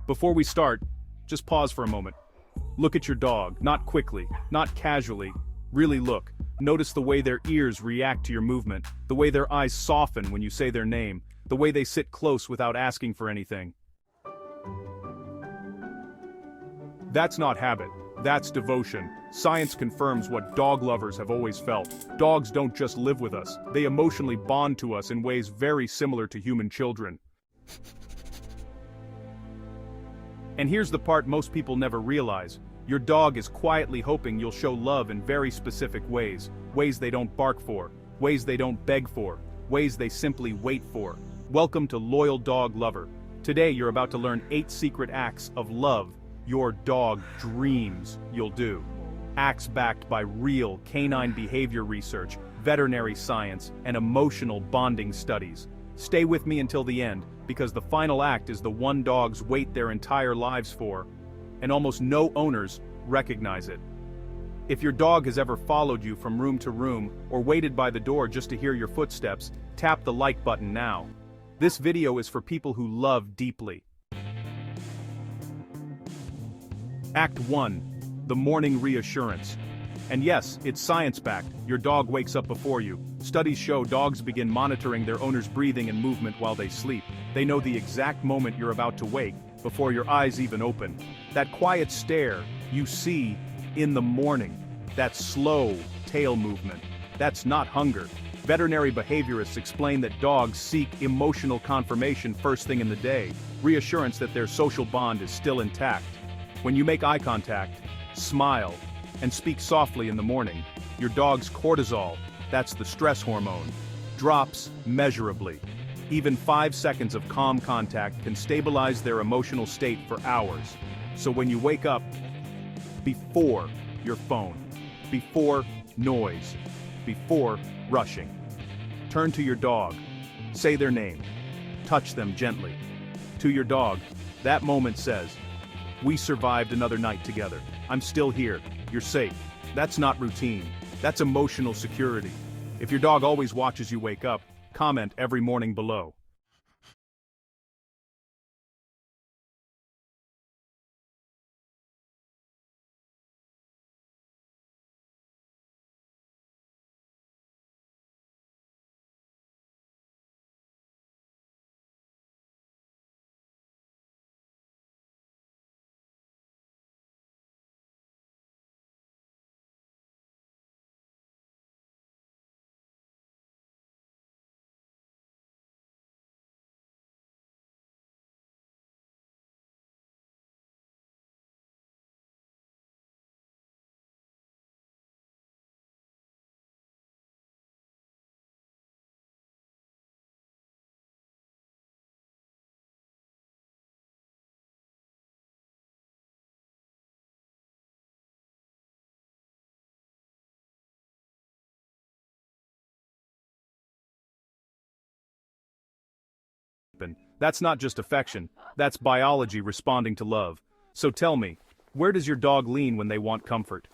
Before we start, just pause for a moment. Look at your dog, not quickly, not casually. Really look. Notice the way their ears react to your movement, the way their eyes soften when you say their name, the way they sit close without asking for anything. That's not habit, that's devotion. Science confirms what dog lovers have always felt. Dogs don't just live with us, they emotionally bond to us in ways very similar to human children. And here's the part most people never realize. Your dog is quietly hoping you'll show love in very specific ways. Ways they don't bark for, ways they don't beg for, ways they simply wait for. Welcome to Loyal Dog Lover. Today you're about to learn 8 secret acts of love your dog dreams you'll do. Acts backed by real canine behavior research, veterinary science, and emotional bonding studies. Stay with me until the end, because the final act is the one dogs wait their entire lives for, and almost no owners recognize it. If your dog has ever followed you from room to room, or waited by the door just to hear your footsteps, tap the like button now. This video is for people who love deeply. Act 1. The morning reassurance. And yes, it's science-backed. Your dog wakes up before you. Studies show dogs begin monitoring their owner's breathing and movement while they sleep. They know the exact moment you're about to wake, before your eyes even open. That quiet stare you see in the morning, that slow tail movement, that's not hunger. Veterinary behaviorists explain that dogs seek emotional confirmation first thing in the day, reassurance that their social bond is still intact. When you make eye contact, smile, and speak softly in the morning, your dog's cortisol, that's the stress hormone, drops measurably. Even 5 seconds of calm contact can stabilize their emotional state for hours. So when you wake up, before your phone, before noise, before rushing, turn to your dog, say their name, touch them gently. To your dog, that moment says, "We survived another night together. I'm still here. You're safe." That's not routine. That's emotional security. If your dog always watches you wake up, comment every morning below. That's not just affection, that's biology responding to love. So tell me, where does your dog lean when they want comfort?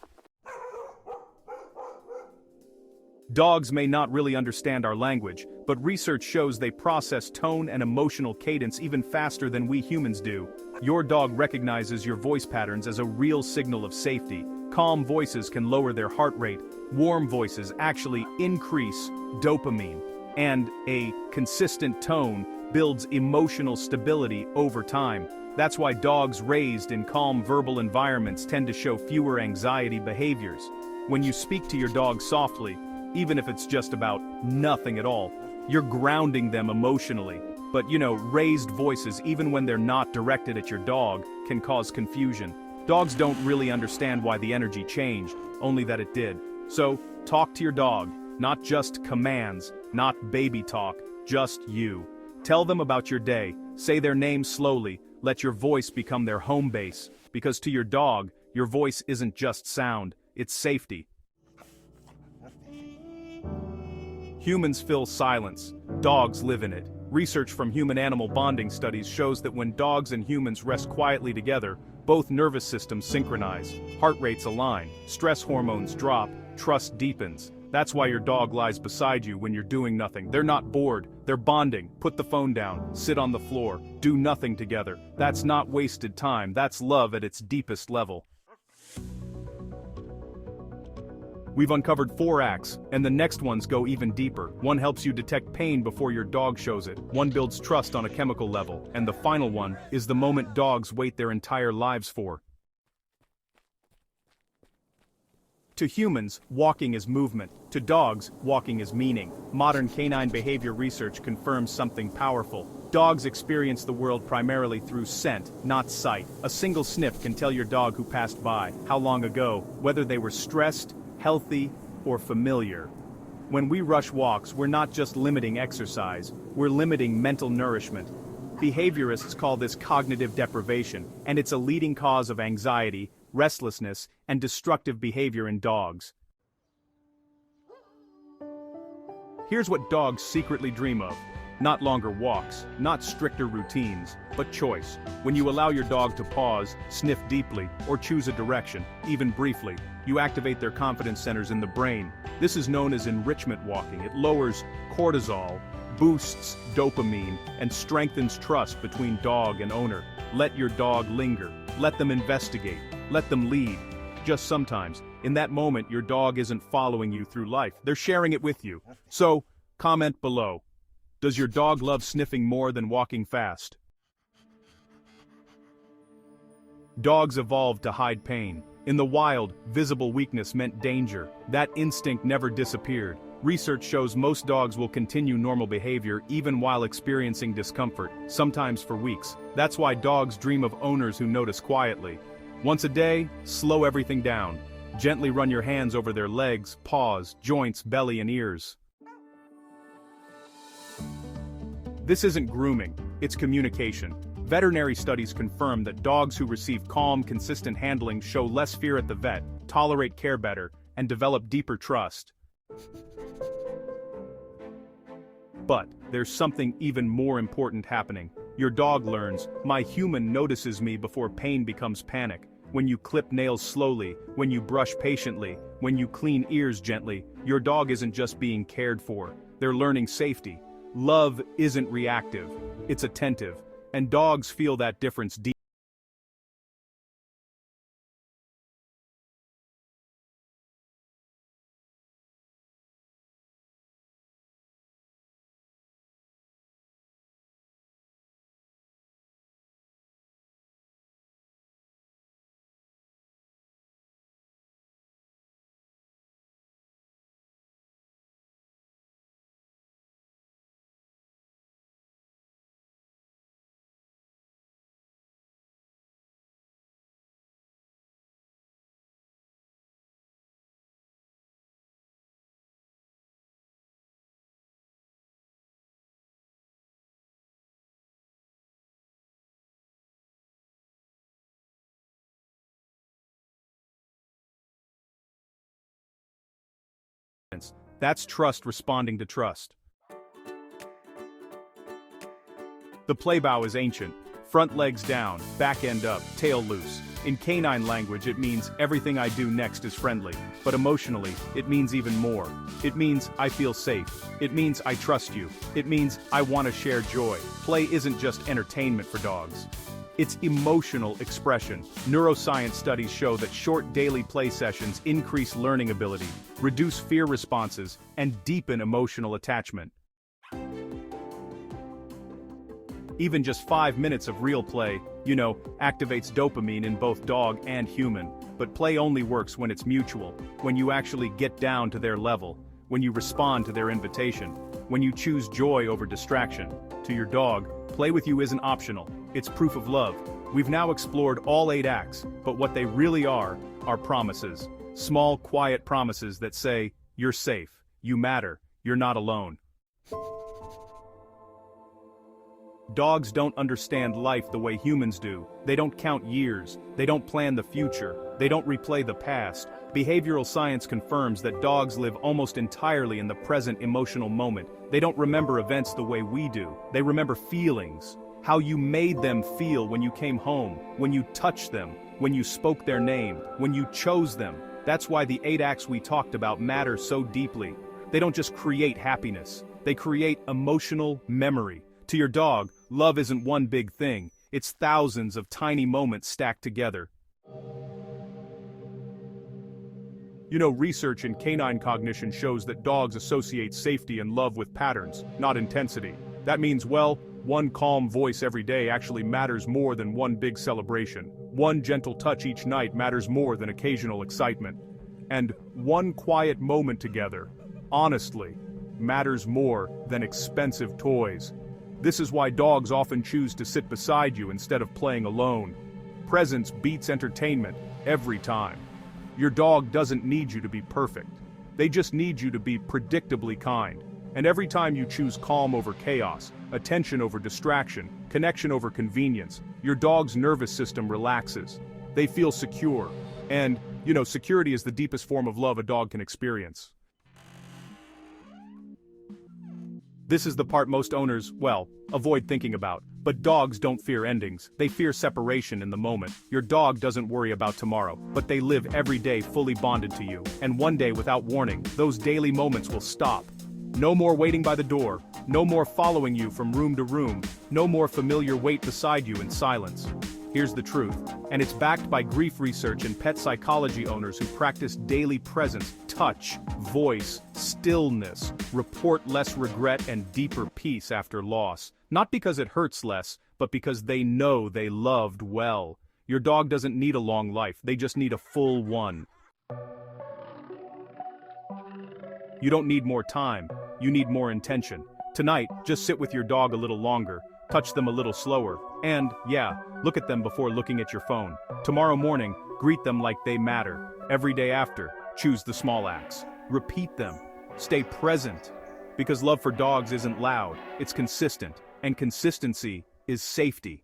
Dogs may not really understand our language, but research shows they process tone and emotional cadence even faster than we humans do. Your dog recognizes your voice patterns as a real signal of safety. Calm voices can lower their heart rate, warm voices actually increase dopamine, and a consistent tone builds emotional stability over time. That's why dogs raised in calm verbal environments tend to show fewer anxiety behaviors. When you speak to your dog softly, even if it's just about nothing at all, you're grounding them emotionally. But raised voices, even when they're not directed at your dog, can cause confusion. Dogs don't really understand why the energy changed, only that it did. So, talk to your dog, not just commands, not baby talk, just you. Tell them about your day, say their name slowly, let your voice become their home base, because to your dog, your voice isn't just sound, it's safety. Humans fill silence, dogs live in it. Research from human-animal bonding studies shows that when dogs and humans rest quietly together, both nervous systems synchronize, heart rates align, stress hormones drop, trust deepens. That's why your dog lies beside you when you're doing nothing. They're not bored, they're bonding. Put the phone down, sit on the floor, do nothing together. That's not wasted time, that's love at its deepest level. We've uncovered 4 acts, and the next ones go even deeper. One helps you detect pain before your dog shows it. One builds trust on a chemical level. And the final one is the moment dogs wait their entire lives for. To humans, walking is movement. To dogs, walking is meaning. Modern canine behavior research confirms something powerful. Dogs experience the world primarily through scent, not sight. A single sniff can tell your dog who passed by, how long ago, whether they were stressed, healthy, or familiar. When we rush walks, we're not just limiting exercise, we're limiting mental nourishment. Behaviorists call this cognitive deprivation, and it's a leading cause of anxiety, restlessness, and destructive behavior in dogs. Here's what dogs secretly dream of. Not longer walks, not stricter routines, but choice. When you allow your dog to pause, sniff deeply, or choose a direction, even briefly, you activate their confidence centers in the brain. This is known as enrichment walking. It lowers cortisol, boosts dopamine, and strengthens trust between dog and owner. Let your dog linger. Let them investigate. Let them lead. Just sometimes, in that moment, your dog isn't following you through life. They're sharing it with you. So, comment below. Does your dog love sniffing more than walking fast? Dogs evolved to hide pain. In the wild, visible weakness meant danger. That instinct never disappeared. Research shows most dogs will continue normal behavior even while experiencing discomfort, sometimes for weeks. That's why dogs dream of owners who notice quietly. Once a day, slow everything down. Gently run your hands over their legs, paws, joints, belly, and ears. This isn't grooming, it's communication. Veterinary studies confirm that dogs who receive calm, consistent handling show less fear at the vet, tolerate care better, and develop deeper trust. But there's something even more important happening. Your dog learns, my human notices me before pain becomes panic. When you clip nails slowly, when you brush patiently, when you clean ears gently, your dog isn't just being cared for. They're learning safety. Love isn't reactive, it's attentive. And dogs feel that difference deep. That's trust responding to trust. The playbow is ancient. Front legs down, back end up, tail loose. In canine language it means everything I do next is friendly. But emotionally, it means even more. It means I feel safe. It means I trust you. It means I want to share joy. Play isn't just entertainment for dogs. It's emotional expression. Neuroscience studies show that short daily play sessions increase learning ability, reduce fear responses, and deepen emotional attachment. Even just 5 minutes of real play, activates dopamine in both dog and human. But play only works when it's mutual, when you actually get down to their level, when you respond to their invitation, when you choose joy over distraction. To your dog, play with you isn't optional, it's proof of love. We've now explored all 8 acts, but what they really are promises. Small, quiet promises that say, you're safe, you matter, you're not alone. Dogs don't understand life the way humans do. They don't count years, they don't plan the future, they don't replay the past. Behavioral science confirms that dogs live almost entirely in the present emotional moment. They don't remember events the way we do. They remember feelings. How you made them feel when you came home, when you touched them, when you spoke their name, when you chose them. That's why the 8 acts we talked about matter so deeply. They don't just create happiness, they create emotional memory. To your dog, love isn't one big thing, it's thousands of tiny moments stacked together. You know, research in canine cognition shows that dogs associate safety and love with patterns, not intensity. That means, well, one calm voice every day actually matters more than one big celebration. One gentle touch each night matters more than occasional excitement. And one quiet moment together, honestly, matters more than expensive toys. This is why dogs often choose to sit beside you instead of playing alone. Presence beats entertainment every time. Your dog doesn't need you to be perfect. They just need you to be predictably kind. And every time you choose calm over chaos, attention over distraction, connection over convenience, your dog's nervous system relaxes. They feel secure. And, you know, security is the deepest form of love a dog can experience. This is the part most owners, well, avoid thinking about. But dogs don't fear endings, they fear separation in the moment. Your dog doesn't worry about tomorrow, but they live every day fully bonded to you. And one day, without warning, those daily moments will stop. No more waiting by the door, no more following you from room to room, no more familiar wait beside you in silence. Here's the truth, and it's backed by grief research and pet psychology owners who practice daily presence, touch, voice, stillness, report less regret and deeper peace after loss. Not because it hurts less, but because they know they loved well. Your dog doesn't need a long life, they just need a full one. You don't need more time, you need more intention. Tonight, just sit with your dog a little longer, touch them a little slower, and, yeah, look at them before looking at your phone. Tomorrow morning, greet them like they matter. Every day after, choose the small acts. Repeat them. Stay present. Because love for dogs isn't loud, it's consistent, and consistency is safety.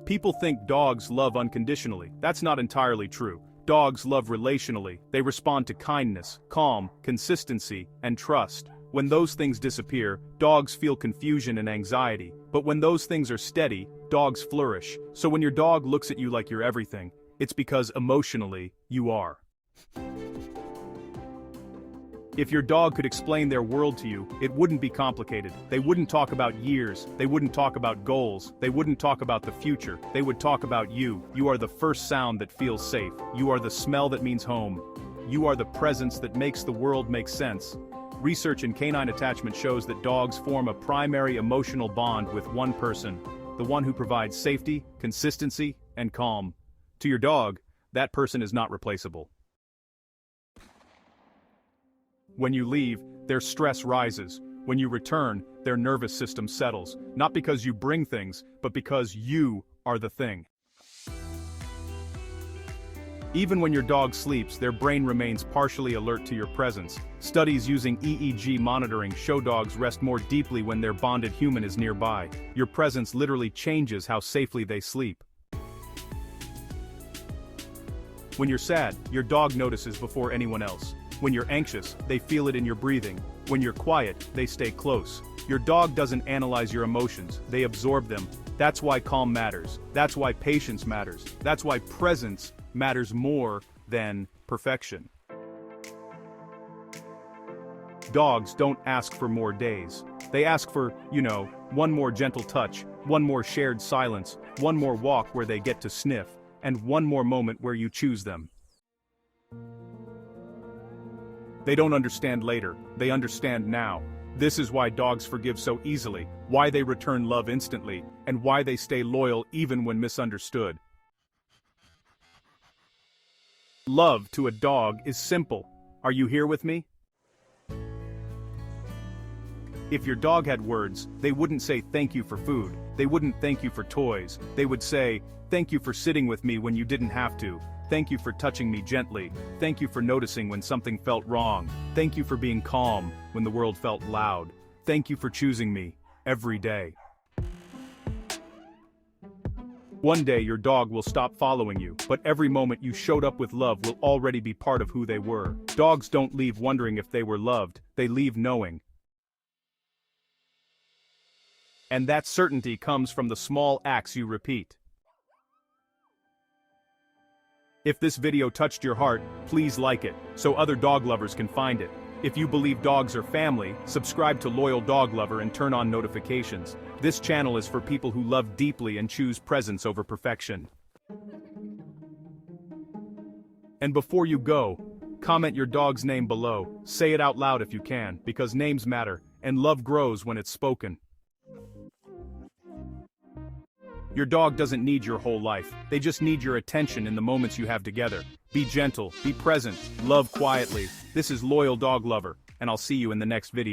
People think dogs love unconditionally. That's not entirely true. Dogs love relationally. They respond to kindness, calm, consistency, and trust. When those things disappear, dogs feel confusion and anxiety. But when those things are steady, dogs flourish. So when your dog looks at you like you're everything, it's because emotionally, you are. If your dog could explain their world to you, it wouldn't be complicated. They wouldn't talk about years, they wouldn't talk about goals, they wouldn't talk about the future, they would talk about you. You are the first sound that feels safe. You are the smell that means home. You are the presence that makes the world make sense. Research in canine attachment shows that dogs form a primary emotional bond with one person, the one who provides safety, consistency, and calm. To your dog, that person is not replaceable. When you leave, their stress rises. When you return, their nervous system settles. Not because you bring things, but because you are the thing. Even when your dog sleeps, their brain remains partially alert to your presence. Studies using EEG monitoring show dogs rest more deeply when their bonded human is nearby. Your presence literally changes how safely they sleep. When you're sad, your dog notices before anyone else. When you're anxious, they feel it in your breathing. When you're quiet, they stay close. Your dog doesn't analyze your emotions, they absorb them. That's why calm matters. That's why patience matters. That's why presence matters more than perfection. Dogs don't ask for more days. They ask for, one more gentle touch, one more shared silence, one more walk where they get to sniff, and one more moment where you choose them. They don't understand later, they understand now. This is why dogs forgive so easily, why they return love instantly, and why they stay loyal even when misunderstood. Love to a dog is simple. Are you here with me? If your dog had words, they wouldn't say thank you for food, they wouldn't thank you for toys, they would say, thank you for sitting with me when you didn't have to. Thank you for touching me gently. Thank you for noticing when something felt wrong. Thank you for being calm when the world felt loud. Thank you for choosing me every day. One day your dog will stop following you, but every moment you showed up with love will already be part of who they were. Dogs don't leave wondering if they were loved, they leave knowing. And that certainty comes from the small acts you repeat. If this video touched your heart, please like it, so other dog lovers can find it. If you believe dogs are family, subscribe to Loyal Dog Lover and turn on notifications. This channel is for people who love deeply and choose presence over perfection. And before you go, comment your dog's name below. Say it out loud if you can, because names matter, and love grows when it's spoken. Your dog doesn't need your whole life, they just need your attention in the moments you have together. Be gentle, be present, love quietly. This is Loyal Dog Lover, and I'll see you in the next video.